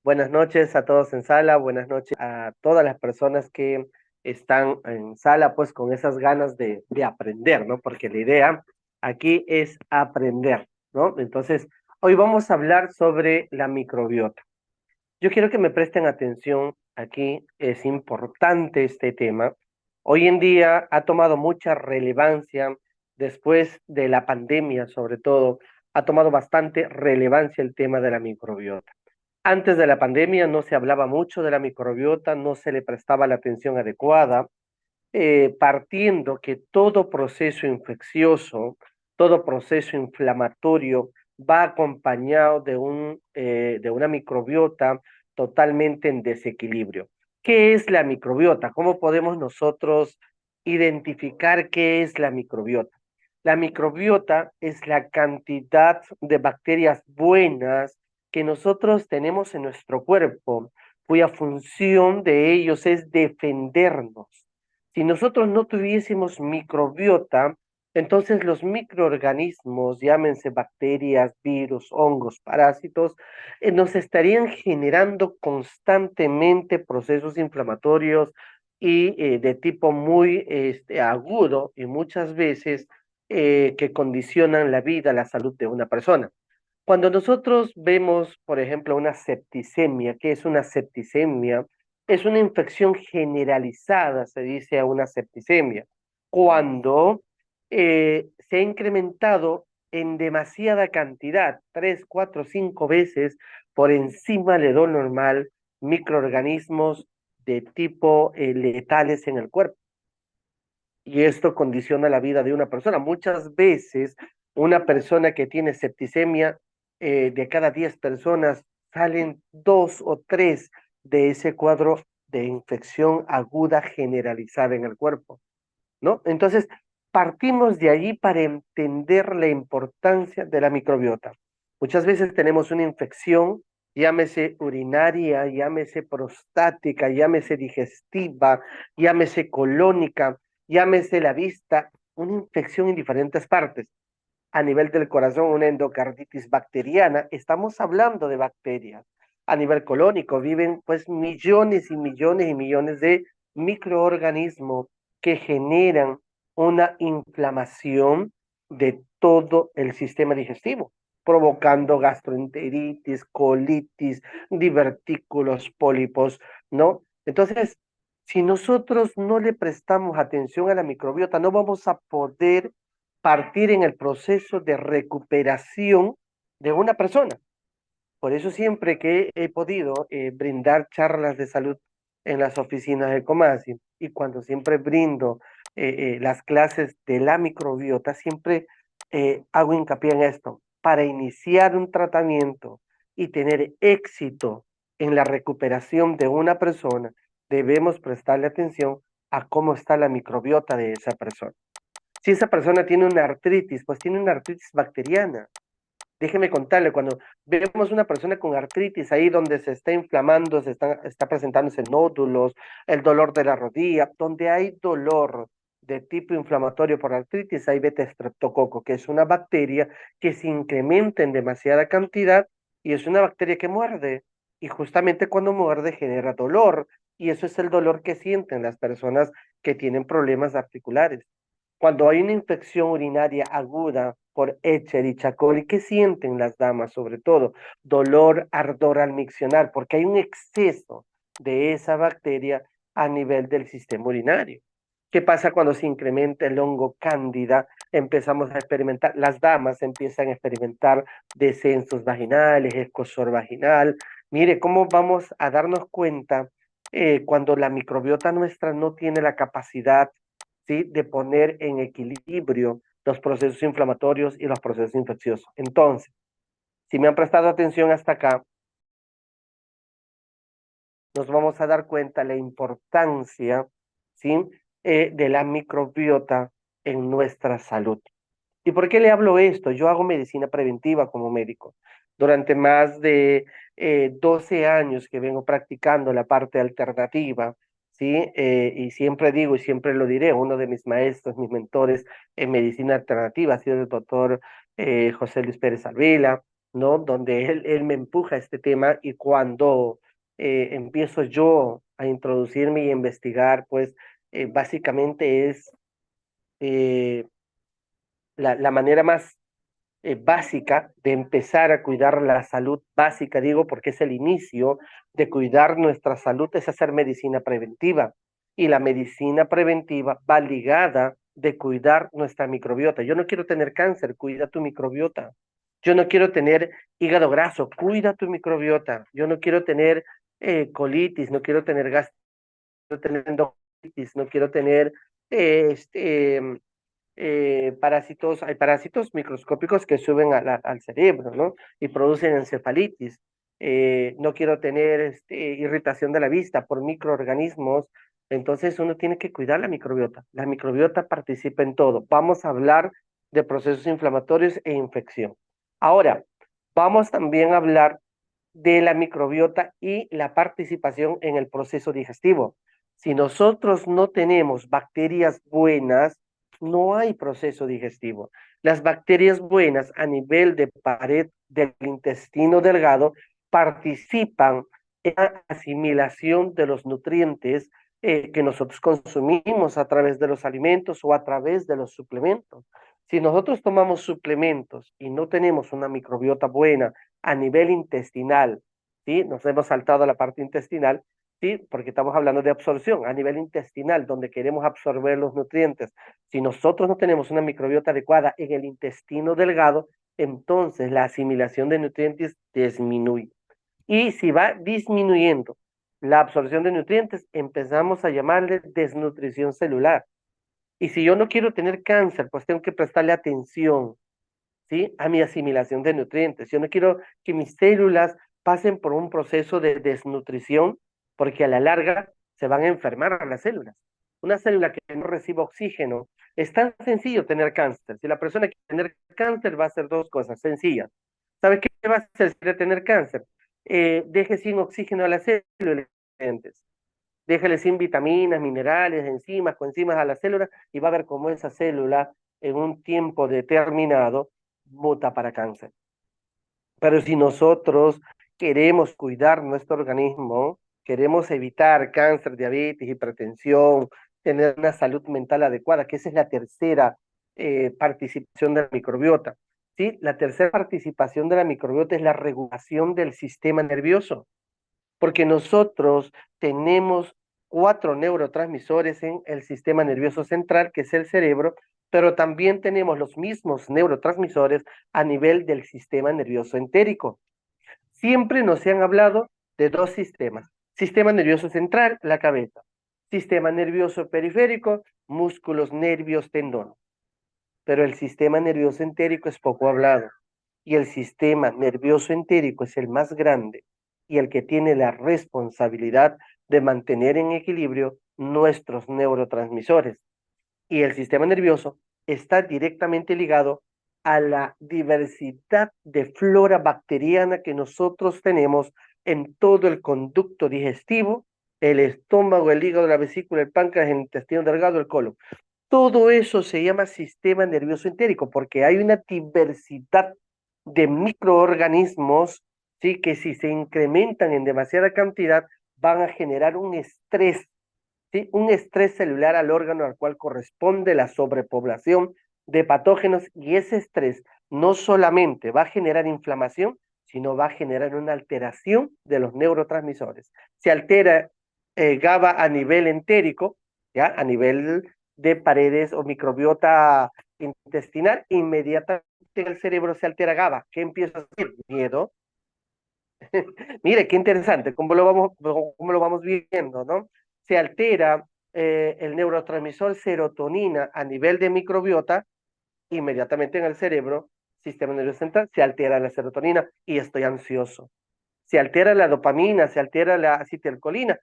Buenas noches a todos en sala, buenas noches a todas las personas que están en sala, pues con esas ganas de aprender, ¿no? Porque la idea aquí es aprender, ¿no? Entonces, hoy vamos a hablar sobre la microbiota. Yo quiero que me presten atención aquí, es importante este tema. Hoy en día ha tomado mucha relevancia después de la pandemia, sobre todo, ha tomado bastante relevancia el tema de la microbiota. Antes de la pandemia no se hablaba mucho de la microbiota, no se le prestaba la atención adecuada, partiendo que todo proceso infeccioso, todo proceso inflamatorio va acompañado de una microbiota totalmente en desequilibrio. ¿Qué es la microbiota? ¿Cómo podemos nosotros identificar qué es la microbiota? La microbiota es la cantidad de bacterias buenas que nosotros tenemos en nuestro cuerpo, cuya función de ellos es defendernos. Si nosotros no tuviésemos microbiota, entonces los microorganismos, llámense bacterias, virus, hongos, parásitos, nos estarían generando constantemente procesos inflamatorios y de tipo muy agudo y muchas veces que condicionan la vida, la salud de una persona. Cuando nosotros vemos, por ejemplo, una septicemia, ¿qué es una septicemia? Es una infección generalizada, se dice a una septicemia, cuando se ha incrementado en demasiada cantidad, 3, 4, 5 veces por encima de lo normal, microorganismos de tipo letales en el cuerpo. Y esto condiciona la vida de una persona. Muchas veces una persona que tiene septicemia, de cada 10 personas salen 2 o 3 de ese cuadro de infección aguda generalizada en el cuerpo, ¿no? Entonces, partimos de allí para entender la importancia de la microbiota. Muchas veces tenemos una infección, llámese urinaria, llámese prostática, llámese digestiva, llámese colónica, llámese la vista, una infección en diferentes partes. A nivel del corazón, una endocarditis bacteriana, estamos hablando de bacterias. A nivel colónico, viven pues millones y millones y millones de microorganismos que generan una inflamación de todo el sistema digestivo, provocando gastroenteritis, colitis, divertículos, pólipos, ¿no? Entonces, si nosotros no le prestamos atención a la microbiota, no vamos a poder partir en el proceso de recuperación de una persona. Por eso siempre que he podido brindar charlas de salud en las oficinas de Comasi y cuando siempre brindo las clases de la microbiota, siempre hago hincapié en esto. Para iniciar un tratamiento y tener éxito en la recuperación de una persona, debemos prestarle atención a cómo está la microbiota de esa persona. Si esa persona tiene una artritis, pues tiene una artritis bacteriana. Déjeme contarle, cuando vemos una persona con artritis ahí donde se está inflamando, está presentándose nódulos, el dolor de la rodilla, donde hay dolor de tipo inflamatorio por artritis, hay beta estreptococo, que es una bacteria que se incrementa en demasiada cantidad y es una bacteria que muerde. Y justamente cuando muerde genera dolor, y eso es el dolor que sienten las personas que tienen problemas articulares. Cuando hay una infección urinaria aguda por Escherichia coli, ¿qué sienten las damas sobre todo? Dolor, ardor al miccionar, porque hay un exceso de esa bacteria a nivel del sistema urinario. ¿Qué pasa cuando se incrementa el hongo cándida? Empezamos a experimentar, las damas empiezan a experimentar descensos vaginales, escozor vaginal. Mire, ¿cómo vamos a darnos cuenta cuando la microbiota nuestra no tiene la capacidad, ¿sí?, de poner en equilibrio los procesos inflamatorios y los procesos infecciosos? Entonces, si me han prestado atención hasta acá, nos vamos a dar cuenta la importancia, ¿sí?, de la microbiota en nuestra salud. ¿Y por qué le hablo esto? Yo hago medicina preventiva como médico. Durante más de 12 años que vengo practicando la parte alternativa, ¿sí? Y siempre digo y siempre lo diré, uno de mis maestros, mis mentores en medicina alternativa ha sido el doctor José Luis Pérez Alvila, ¿no? Donde él me empuja a este tema y cuando empiezo yo a introducirme y a investigar, pues básicamente es eh, la manera más básica de empezar a cuidar la salud básica, digo, porque es el inicio de cuidar nuestra salud, es hacer medicina preventiva. Y la medicina preventiva va ligada de cuidar nuestra microbiota. Yo no quiero tener cáncer, cuida tu microbiota. Yo no quiero tener hígado graso, cuida tu microbiota. Yo no quiero tener colitis, no quiero tener gastritis, no quiero tener endocolitis, no quiero tener parásitos, hay parásitos microscópicos que suben al cerebro, ¿no? Y producen encefalitis. No quiero tener irritación de la vista por microorganismos. Entonces uno tiene que cuidar la microbiota. La microbiota participa en todo. Vamos a hablar de procesos inflamatorios e infección. Ahora, vamos también a hablar de la microbiota y la participación en el proceso digestivo. Si nosotros no tenemos bacterias buenas, no hay proceso digestivo. Las bacterias buenas a nivel de pared del intestino delgado participan en la asimilación de los nutrientes que nosotros consumimos a través de los alimentos o a través de los suplementos. Si nosotros tomamos suplementos y no tenemos una microbiota buena a nivel intestinal, ¿sí? Nos hemos saltado a la parte intestinal, ¿sí? Porque estamos hablando de absorción a nivel intestinal, donde queremos absorber los nutrientes. Si nosotros no tenemos una microbiota adecuada en el intestino delgado, entonces la asimilación de nutrientes disminuye. Y si va disminuyendo la absorción de nutrientes, empezamos a llamarle desnutrición celular. Y si yo no quiero tener cáncer, pues tengo que prestarle atención, ¿sí? A mi asimilación de nutrientes. Yo no quiero que mis células pasen por un proceso de desnutrición, porque a la larga se van a enfermar las células. Una célula que no reciba oxígeno, es tan sencillo tener cáncer. Si la persona quiere tener cáncer, va a hacer dos cosas sencillas. ¿Sabe qué va a hacer si quiere tener cáncer? Deje sin oxígeno a las células. Déjale sin vitaminas, minerales, enzimas, coenzimas a la célula y va a ver cómo esa célula en un tiempo determinado muta para cáncer. Pero si nosotros queremos cuidar nuestro organismo, queremos evitar cáncer, diabetes, hipertensión, tener una salud mental adecuada, que esa es la tercera participación de la microbiota. ¿Sí? La tercera participación de la microbiota es la regulación del sistema nervioso, porque nosotros tenemos 4 neurotransmisores en el sistema nervioso central, que es el cerebro, pero también tenemos los mismos neurotransmisores a nivel del sistema nervioso entérico. Siempre nos han hablado de dos sistemas: sistema nervioso central, la cabeza; sistema nervioso periférico, músculos, nervios, tendones. Pero el sistema nervioso entérico es poco hablado, y el sistema nervioso entérico es el más grande y el que tiene la responsabilidad de mantener en equilibrio nuestros neurotransmisores. Y el sistema nervioso está directamente ligado a la diversidad de flora bacteriana que nosotros tenemos en todo el conducto digestivo, el estómago, el hígado, la vesícula, el páncreas, el intestino delgado, el colon. Todo eso se llama sistema nervioso entérico porque hay una diversidad de microorganismos, ¿sí? Que si se incrementan en demasiada cantidad van a generar un estrés, ¿sí? Un estrés celular al órgano al cual corresponde la sobrepoblación de patógenos, y ese estrés no solamente va a generar inflamación, sino va a generar una alteración de los neurotransmisores. Se altera GABA a nivel entérico, ¿ya? A nivel de paredes o microbiota intestinal, inmediatamente en el cerebro se altera GABA. ¿Qué empieza a sentir? Miedo. Mire, qué interesante, cómo lo vamos viendo, ¿no? Se altera el neurotransmisor serotonina a nivel de microbiota, inmediatamente en el cerebro, sistema nervioso central, se altera la serotonina y estoy ansioso. Se altera la dopamina, se altera la acetilcolina,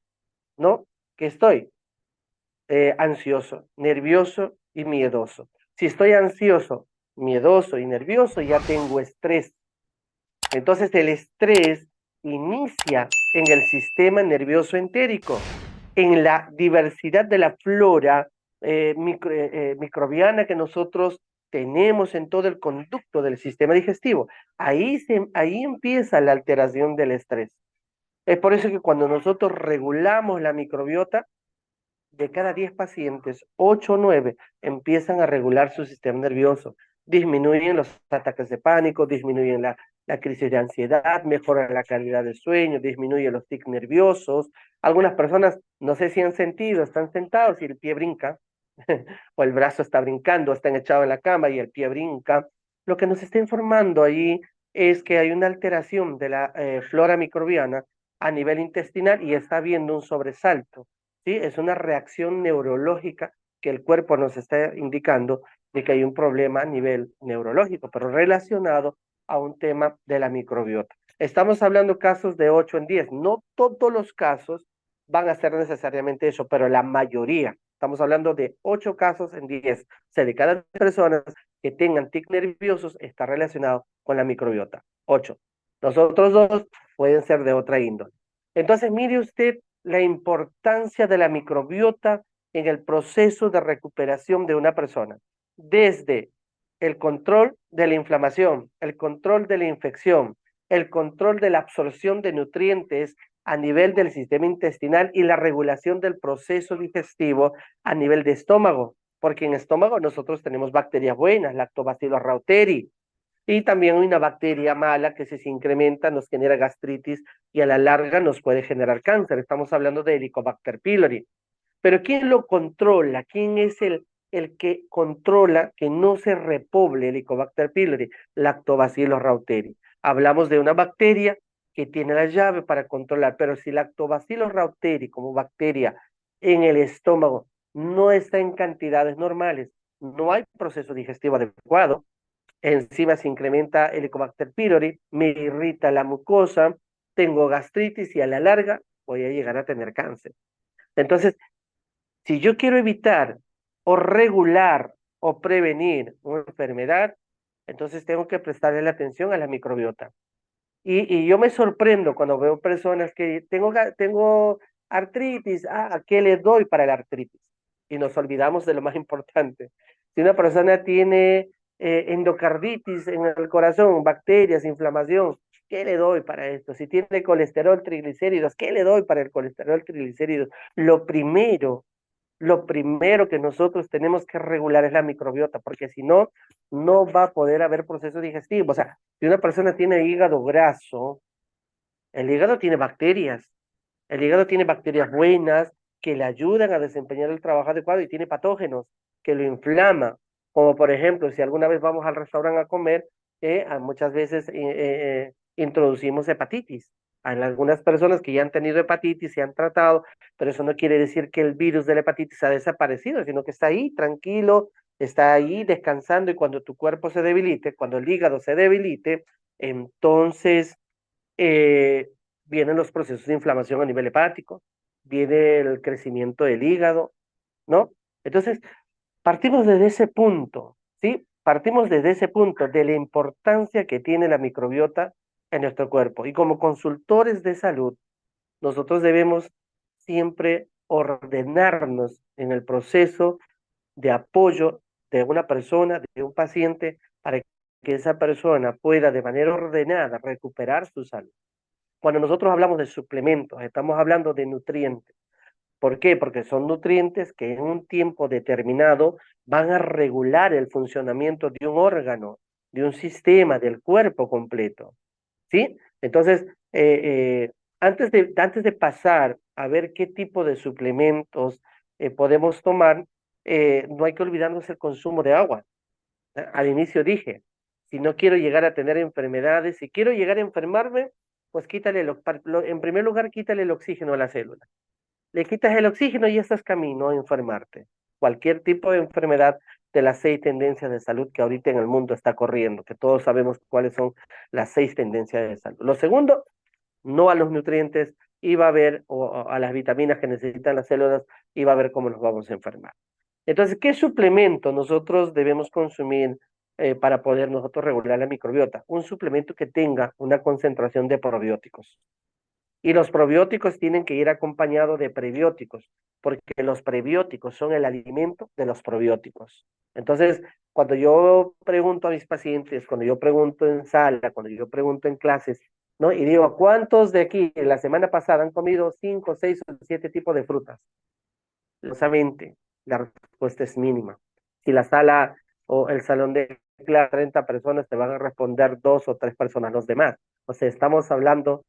¿no? Que estoy ansioso, nervioso y miedoso. Si estoy ansioso, miedoso y nervioso, ya tengo estrés. Entonces el estrés inicia en el sistema nervioso entérico, en la diversidad de la flora microbiana que nosotros tenemos en todo el conducto del sistema digestivo. Ahí empieza la alteración del estrés. Es por eso que cuando nosotros regulamos la microbiota, de cada 10 pacientes, 8 o 9 empiezan a regular su sistema nervioso, disminuyen los ataques de pánico, disminuyen la crisis de ansiedad, mejoran la calidad del sueño, disminuyen los tics nerviosos. Algunas personas, no sé si han sentido, están sentados y el pie brinca, o el brazo está brincando, están echados en la cama y el pie brinca. Lo que nos está informando ahí es que hay una alteración de la flora microbiana a nivel intestinal y está habiendo un sobresalto. ¿Sí? Es una reacción neurológica que el cuerpo nos está indicando de que hay un problema a nivel neurológico, pero relacionado a un tema de la microbiota. Estamos hablando casos de 8 en 10. No todos los casos van a ser necesariamente eso, pero la mayoría. Estamos hablando de 8 casos en 10. O sea, de cada persona que tengan tic nerviosos está relacionado con la microbiota. 8. Los otros 2 pueden ser de otra índole. Entonces, mire usted la importancia de la microbiota en el proceso de recuperación de una persona, desde el control de la inflamación, el control de la infección, el control de la absorción de nutrientes a nivel del sistema intestinal y la regulación del proceso digestivo a nivel de estómago, porque en estómago nosotros tenemos bacterias buenas, Lactobacillus reuteri, y también una bacteria mala que si se incrementa nos genera gastritis y a la larga nos puede generar cáncer. Estamos hablando de Helicobacter pylori. Pero ¿quién lo controla? ¿Quién es el que controla que no se repoble Helicobacter pylori? Lactobacillus reuteri. Hablamos de una bacteria que tiene la llave para controlar, pero si Lactobacillus reuteri como bacteria en el estómago no está en cantidades normales, no hay proceso digestivo adecuado, encima se incrementa el Helicobacter pylori, me irrita la mucosa, tengo gastritis y a la larga voy a llegar a tener cáncer. Entonces, si yo quiero evitar o regular o prevenir una enfermedad, entonces tengo que prestarle la atención a la microbiota. Y yo me sorprendo cuando veo personas que tengo artritis, ¿a qué le doy para la artritis? Y nos olvidamos de lo más importante. Si una persona tiene endocarditis en el corazón, bacterias, inflamación, ¿qué le doy para esto? Si tiene colesterol, triglicéridos, ¿qué le doy para el colesterol, triglicéridos? Lo primero que nosotros tenemos que regular es la microbiota, porque si no, no va a poder haber proceso digestivo. O sea, si una persona tiene hígado graso, el hígado tiene bacterias, el hígado tiene bacterias buenas que le ayudan a desempeñar el trabajo adecuado y tiene patógenos que lo inflama, como por ejemplo, si alguna vez vamos al restaurante a comer, muchas veces introducimos hepatitis. Hay algunas personas que ya han tenido hepatitis, se han tratado, pero eso no quiere decir que el virus de la hepatitis ha desaparecido, sino que está ahí tranquilo, está ahí descansando y cuando tu cuerpo se debilite, cuando el hígado se debilite, entonces eh, vienen los procesos de inflamación a nivel hepático, viene el crecimiento del hígado, ¿no? Entonces, partimos desde ese punto, ¿sí? Partimos desde ese punto de la importancia que tiene la microbiota en nuestro cuerpo. Y como consultores de salud, nosotros debemos siempre ordenarnos en el proceso de apoyo de una persona, de un paciente, para que esa persona pueda de manera ordenada recuperar su salud. Cuando nosotros hablamos de suplementos, estamos hablando de nutrientes. ¿Por qué? Porque son nutrientes que en un tiempo determinado van a regular el funcionamiento de un órgano, de un sistema, del cuerpo completo. ¿Sí? Entonces, antes de pasar a ver qué tipo de suplementos podemos tomar, no hay que olvidarnos el consumo de agua. Al inicio dije, si no quiero llegar a tener enfermedades, si quiero llegar a enfermarme, pues en primer lugar, quítale el oxígeno a la célula. Le quitas el oxígeno y estás camino a enfermarte. Cualquier tipo de enfermedad de las 6 tendencias de salud que ahorita en el mundo está corriendo, que todos sabemos cuáles son las 6 tendencias de salud. Lo segundo, no a los nutrientes, y va a ver, o a las vitaminas que necesitan las células, y va a ver cómo nos vamos a enfermar. Entonces, ¿qué suplemento nosotros debemos consumir para poder nosotros regular la microbiota? Un suplemento que tenga una concentración de probióticos. Y los probióticos tienen que ir acompañados de prebióticos, porque los prebióticos son el alimento de los probióticos. Entonces, cuando yo pregunto a mis pacientes, cuando yo pregunto en sala, cuando yo pregunto en clases, ¿no? Y digo, ¿cuántos de aquí la semana pasada han comido 5, 6 o 7 tipos de frutas? Lógicamente, la respuesta es mínima. Si la sala o el salón de clase 30 personas, te van a responder 2 o 3 personas, los demás. O sea, estamos hablando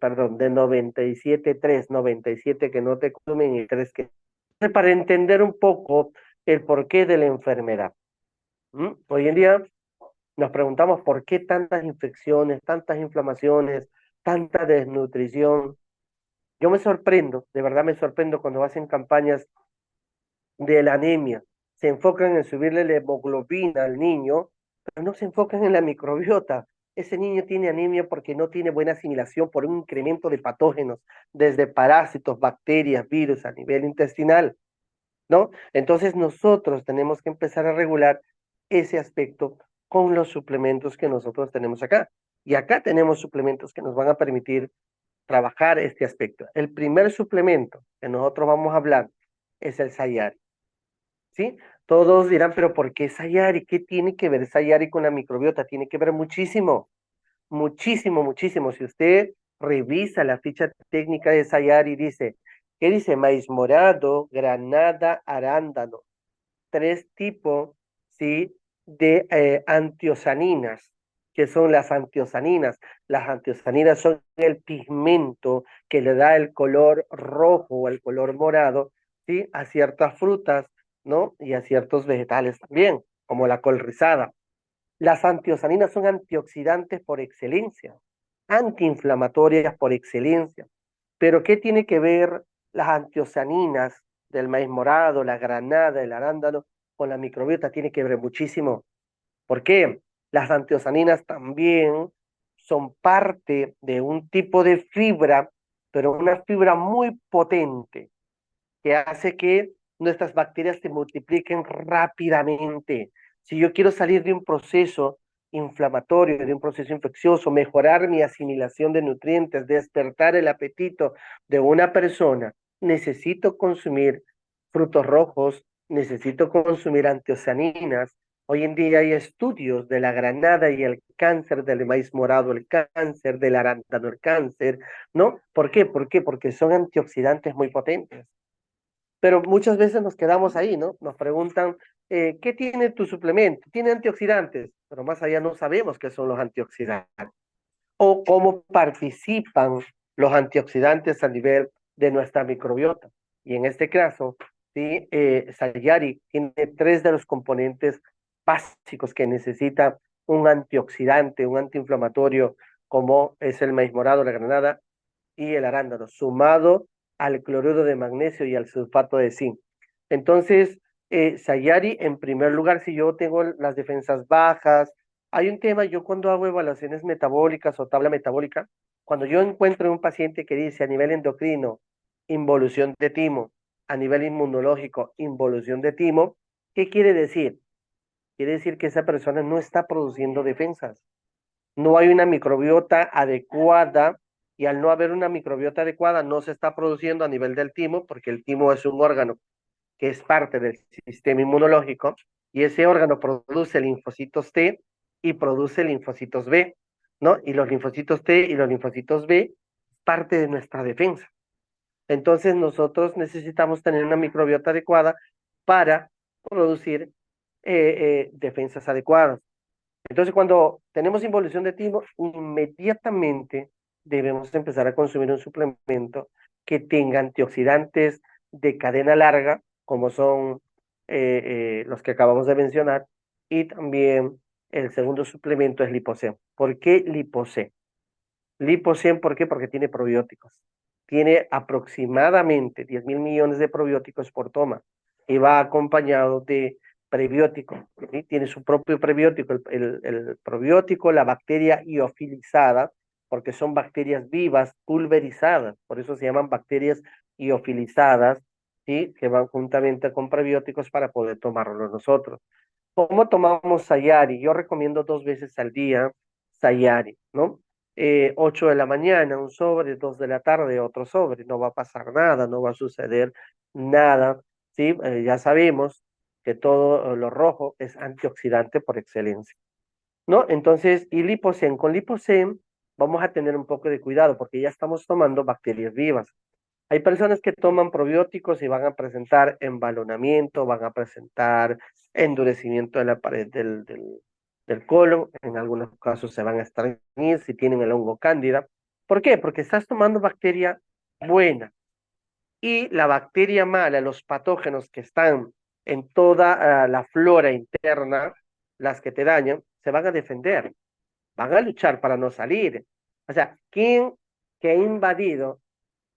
perdón, de 97, 3, 97 que no te comen y 3 que... Para entender un poco el porqué de la enfermedad. Hoy en día nos preguntamos por qué tantas infecciones, tantas inflamaciones, tanta desnutrición. Yo me sorprendo, de verdad me sorprendo cuando hacen campañas de la anemia. Se enfocan en subirle la hemoglobina al niño, pero no se enfocan en la microbiota. Ese niño tiene anemia porque no tiene buena asimilación por un incremento de patógenos, desde parásitos, bacterias, virus a nivel intestinal, ¿no? Entonces nosotros tenemos que empezar a regular ese aspecto con los suplementos que nosotros tenemos acá. Y acá tenemos suplementos que nos van a permitir trabajar este aspecto. El primer suplemento que nosotros vamos a hablar es el Sayari, ¿sí? Todos dirán, pero ¿por qué Sayari? ¿Qué tiene que ver Sayari con la microbiota? Tiene que ver muchísimo, muchísimo, muchísimo. Si usted revisa la ficha técnica de Sayari, dice, ¿qué dice? Maíz morado, granada, arándano. 3 tipos, ¿sí? De antiosaninas. ¿Qué son las antiosaninas? Las antiosaninas son el pigmento que le da el color rojo o el color morado, ¿sí? A ciertas frutas, ¿no? Y a ciertos vegetales también, como la col rizada. Las antiosaninas son antioxidantes por excelencia, antiinflamatorias por excelencia. Pero ¿qué tiene que ver las antiosaninas del maíz morado, la granada, el arándano con la microbiota? Tiene que ver muchísimo. ¿Por qué? Las antiosaninas también son parte de un tipo de fibra, pero una fibra muy potente que hace que nuestras bacterias se multipliquen rápidamente. Si yo quiero salir de un proceso inflamatorio, de un proceso infeccioso, mejorar mi asimilación de nutrientes, despertar el apetito de una persona, necesito consumir frutos rojos, necesito consumir antiocianinas. Hoy en día hay estudios de la granada y el cáncer del maíz morado, el cáncer del arándano, el cáncer, ¿no? ¿Por qué? ¿Por qué? Porque son antioxidantes muy potentes. Pero muchas veces nos quedamos ahí, ¿no? Nos preguntan, ¿qué tiene tu suplemento? Tiene antioxidantes, pero más allá no sabemos qué son los antioxidantes o cómo participan los antioxidantes a nivel de nuestra microbiota. Y en este caso, ¿sí? Sayari tiene 3 de los componentes básicos que necesita un antioxidante, un antiinflamatorio, como es el maíz morado, la granada y el arándano, sumado al cloruro de magnesio y al sulfato de zinc. Entonces, Sayari, en primer lugar, si yo tengo las defensas bajas, hay un tema, yo cuando hago evaluaciones metabólicas o tabla metabólica, cuando yo encuentro un paciente que dice a nivel endocrino, involución de timo, a nivel inmunológico, involución de timo, ¿qué quiere decir? Quiere decir que esa persona no está produciendo defensas, no hay una microbiota adecuada y al no haber una microbiota adecuada no se está produciendo a nivel del timo, porque el timo es un órgano que es parte del sistema inmunológico y ese órgano produce linfocitos T y produce linfocitos B, ¿no? Y los linfocitos T y los linfocitos B parte de nuestra defensa. Entonces nosotros necesitamos tener una microbiota adecuada para producir defensas adecuadas. Entonces, cuando tenemos involución de timo, inmediatamente debemos empezar a consumir un suplemento que tenga antioxidantes de cadena larga, como son los que acabamos de mencionar, y también el segundo suplemento es Lipocen. ¿Por qué Lipocen? Lipocen, ¿por qué? Porque tiene probióticos. Tiene aproximadamente 10.000 millones de probióticos por toma y va acompañado de prebiótico. ¿Sí? Tiene su propio prebiótico, el probiótico, la bacteria iofilizada, porque son bacterias vivas, pulverizadas, por eso se llaman bacterias iofilizadas, ¿sí? Que van juntamente con prebióticos para poder tomarlo nosotros. ¿Cómo tomamos Sayari? Yo recomiendo 2 veces al día Sayari, ¿no? 8 de la mañana un sobre, 2 de la tarde otro sobre, no va a pasar nada, no va a suceder nada, ¿sí? Ya sabemos que todo lo rojo es antioxidante por excelencia, ¿no? Entonces, y Liposem, con Liposem vamos a tener un poco de cuidado porque ya estamos tomando bacterias vivas. Hay personas que toman probióticos y van a presentar embalonamiento, van a presentar endurecimiento de la pared del colon, en algunos casos se van a estreñir si tienen el hongo cándida. ¿Por qué? Porque estás tomando bacteria buena y la bacteria mala, los patógenos que están en toda la flora interna, las que te dañan, se van a defender, van a luchar para no salir. O sea, ¿quién que ha invadido,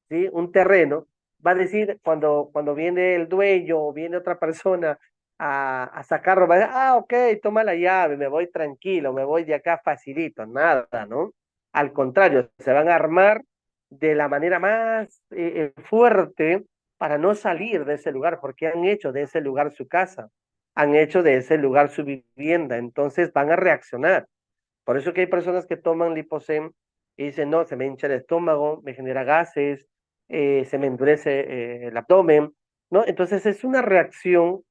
¿sí?, un terreno, va a decir cuando viene el dueño o viene otra persona a sacarlo, va a decir, ok, toma la llave, me voy tranquilo, me voy de acá facilito, nada, ¿no? Al contrario, se van a armar de la manera más fuerte para no salir de ese lugar, porque han hecho de ese lugar su casa, han hecho de ese lugar su vivienda, entonces van a reaccionar. Por eso que hay personas que toman Liposem y dicen, no, se me hincha el estómago, me genera gases, se me endurece el abdomen, ¿no? Entonces es una reacción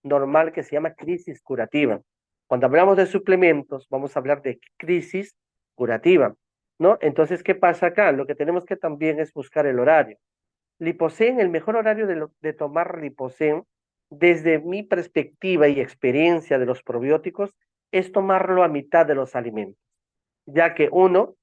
normal que se llama crisis curativa. Cuando hablamos de suplementos, vamos a hablar de crisis curativa, ¿no? Entonces, ¿qué pasa acá? Lo que tenemos que también es buscar el horario. Liposem, el mejor horario de tomar Liposem, desde mi perspectiva y experiencia de los probióticos, es tomarlo a mitad de los alimentos, ya que uno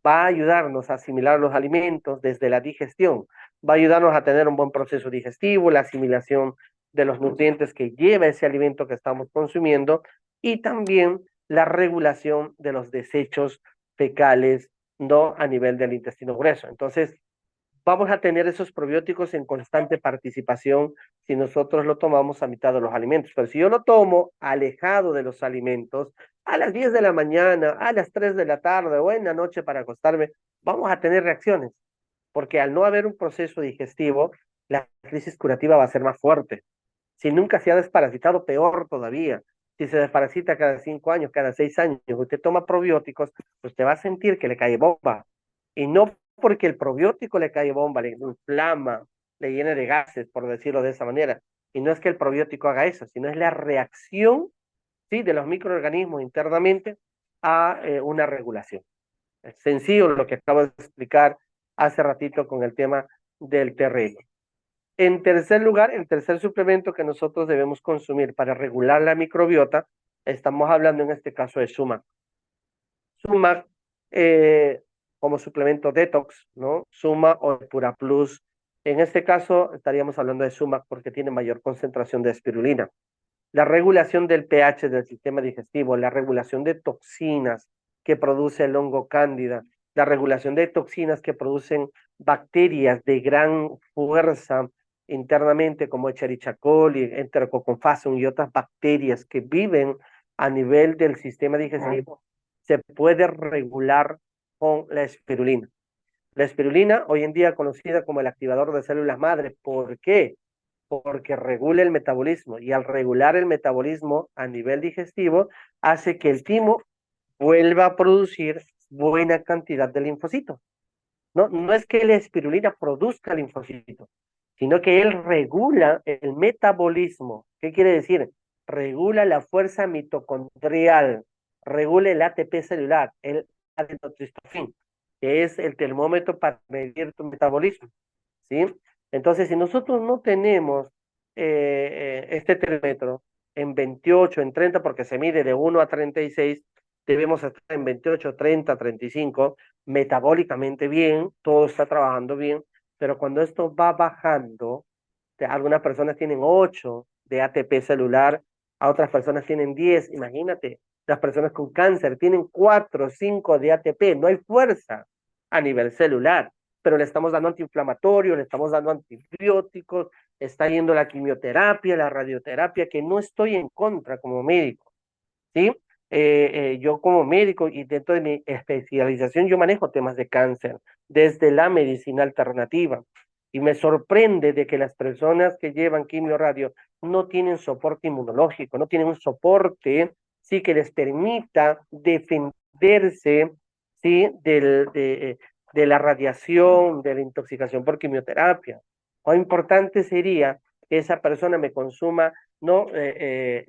va a ayudarnos a asimilar los alimentos desde la digestión, va a ayudarnos a tener un buen proceso digestivo, la asimilación de los nutrientes que lleva ese alimento que estamos consumiendo y también la regulación de los desechos fecales, no a nivel del intestino grueso. Entonces, vamos a tener esos probióticos en constante participación si nosotros lo tomamos a mitad de los alimentos. Pero si yo lo tomo alejado de los alimentos, a las 10 de la mañana, a las 3 de la tarde o en la noche para acostarme, vamos a tener reacciones, porque al no haber un proceso digestivo, la crisis curativa va a ser más fuerte. Si nunca se ha desparasitado, peor todavía. Si se desparasita cada 5 años, cada 6 años, usted toma probióticos, usted va a sentir que le cae bomba. Y no porque el probiótico le cae bomba, le inflama, le llene de gases, por decirlo de esa manera. Y no es que el probiótico haga eso, sino es la reacción, ¿sí?, de los microorganismos internamente a una regulación. Es sencillo lo que acabo de explicar hace ratito con el tema del terreno. En tercer lugar, el tercer suplemento que nosotros debemos consumir para regular la microbiota, estamos hablando en este caso de Sumac. Sumac como suplemento detox, ¿no? Sumac o Pura Plus. En este caso estaríamos hablando de Sumac porque tiene mayor concentración de espirulina. La regulación del pH del sistema digestivo, la regulación de toxinas que produce el hongo cándida, la regulación de toxinas que producen bacterias de gran fuerza internamente como Escherichia coli, Enterococcus faecium y otras bacterias que viven a nivel del sistema digestivo, se puede regular con la espirulina. La espirulina, hoy en día conocida como el activador de células madre. ¿Por qué? Porque regula el metabolismo y al regular el metabolismo a nivel digestivo hace que el timo vuelva a producir buena cantidad de linfocitos. No, no es que la espirulina produzca linfocitos, sino que él regula el metabolismo. ¿Qué quiere decir? Regula la fuerza mitocondrial, regula el ATP celular, el adenotriptofán, que es el termómetro para medir tu metabolismo, ¿sí? Entonces, si nosotros no tenemos este termómetro en 28, en 30, porque se mide de 1 a 36, debemos estar en 28, 30, 35, metabólicamente bien, todo está trabajando bien, pero cuando esto va bajando, algunas personas tienen 8 de ATP celular, a otras personas tienen 10, imagínate, las personas con cáncer tienen 4, 5 de ATP, no hay fuerza a nivel celular, pero le estamos dando antiinflamatorios, le estamos dando antibióticos, está yendo la quimioterapia, la radioterapia, que no estoy en contra como médico, ¿sí? Yo como médico y dentro de mi especialización yo manejo temas de cáncer desde la medicina alternativa y me sorprende de que las personas que llevan quimio radio no tienen soporte inmunológico, no tienen un soporte, sí, que les permita defenderse, ¿sí? De la radiación, de la intoxicación por quimioterapia. Cuán importante sería que esa persona me consuma, ¿no?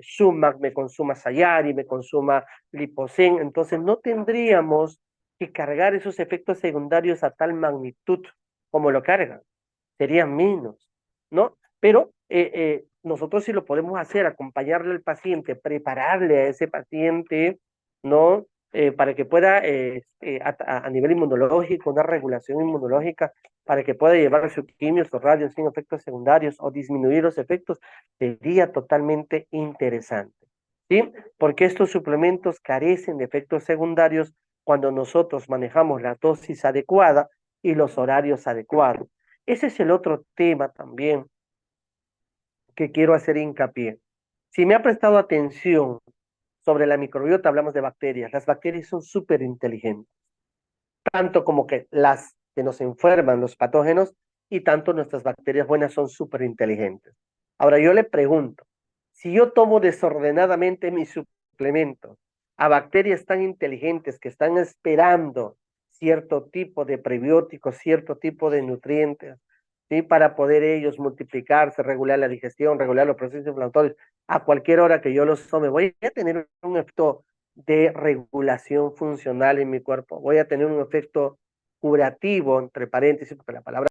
Sumac, me consuma Sayari, me consuma Liposen, entonces no tendríamos que cargar esos efectos secundarios a tal magnitud como lo cargan, serían menos, ¿no? Pero nosotros sí lo podemos hacer, acompañarle al paciente, prepararle a ese paciente, ¿no? Para que pueda, a nivel inmunológico, una regulación inmunológica, para que pueda llevar su quimio, su radio sin efectos secundarios o disminuir los efectos, sería totalmente interesante, ¿sí? Porque estos suplementos carecen de efectos secundarios cuando nosotros manejamos la dosis adecuada y los horarios adecuados. Ese es el otro tema también que quiero hacer hincapié. Si me ha prestado atención sobre la microbiota, hablamos de bacterias. Las bacterias son súper inteligentes, tanto como que las que nos enferman, los patógenos, y tanto nuestras bacterias buenas son súper inteligentes. Ahora yo le pregunto, si yo tomo desordenadamente mis suplementos a bacterias tan inteligentes que están esperando cierto tipo de prebióticos, cierto tipo de nutrientes, ¿sí? Para poder ellos multiplicarse, regular la digestión, regular los procesos inflamatorios, a cualquier hora que yo los tome, voy a tener un efecto de regulación funcional en mi cuerpo, voy a tener un efecto curativo, entre paréntesis, porque la palabra